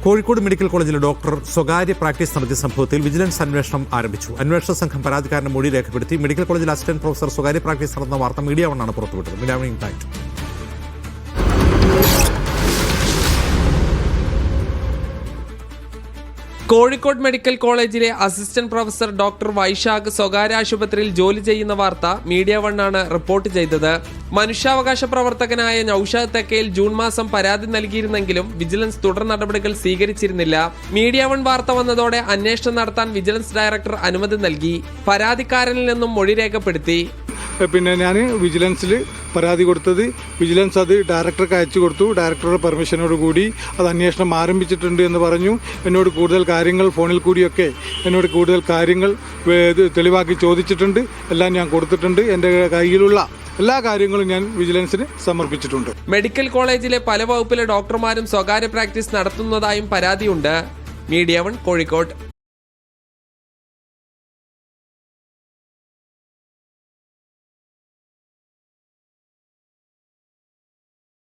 Kozhikode medical കോളേജിലെ doctor സ്വകാര്യ practice നടത്തിയ സംഭവത്തിൽ വിജിലൻസ് അന്വേഷണം ആരംഭിച്ചു. അന്വേഷണ സംഘം പരാതിക്കാരന്റെ മൊഴി രേഖപ്പെടുത്തി. മെഡിക്കൽ കോളേജിൽ അസിസ്റ്റന്റ് പ്രൊഫസർ സ്വകാര്യ പ്രാക്ടീസ് നടന്ന വാർത്ത മീഡിയ വണ്ണാണ് പുറത്തുവിട്ടത്. Media one impact. Kozhikode medical കോളേജിലെ അസിസ്റ്റന്റ് പ്രൊഫസർ ഡോക്ടർ വൈശാഖ് സ്വകാര്യ ആശുപത്രിയിൽ ജോലി ചെയ്യുന്ന വാർത്ത മീഡിയ വണ്ണാണ് റിപ്പോർട്ട് ചെയ്തത്. മനുഷ്യാവകാശ പ്രവർത്തകനായ നൌഷാദ് തെക്കയിൽ ജൂൺ മാസം പരാതി നൽകിയിരുന്നെങ്കിലും വിജിലൻസ് തുടർ നടപടികൾ സ്വീകരിച്ചിരുന്നില്ല. മീഡിയ വൺ വാർത്ത വന്നതോടെ അന്വേഷണം നടത്താൻ വിജിലൻസ് ഡയറക്ടർ അനുമതി നൽകി. പരാതിക്കാരനിൽ നിന്നും മൊഴി രേഖപ്പെടുത്തി. പിന്നെ ഞാൻ വിജിലൻസിൽ പരാതി കൊടുത്തത്, വിജിലൻസ് അത് ഡയറക്ടർക്ക് അയച്ചു കൊടുത്തു. ഡയറക്ടറുടെ പെർമിഷനോട് കൂടി അത് അന്വേഷണം ആരംഭിച്ചിട്ടുണ്ട് എന്ന് പറഞ്ഞു. എന്നോട് കൂടുതൽ കാര്യങ്ങൾ ഫോണിൽ കൂടിയൊക്കെ എന്നോട് കൂടുതൽ കാര്യങ്ങൾ തെളിവാക്കി ചോദിച്ചിട്ടുണ്ട്. എല്ലാം ഞാൻ കൊടുത്തിട്ടുണ്ട്. എൻ്റെ കയ്യിലുള്ള എല്ലാ കാര്യങ്ങളും ഞാൻ വിജിലൻസിന് സമർപ്പിച്ചിട്ടുണ്ട്. മെഡിക്കൽ കോളേജിലെ പല വകുപ്പിലെ ഡോക്ടർമാരും സ്വകാര്യ പ്രാക്ടീസ് നടത്തുന്നതായും പരാതിയുണ്ട്. Media one Kozhikode.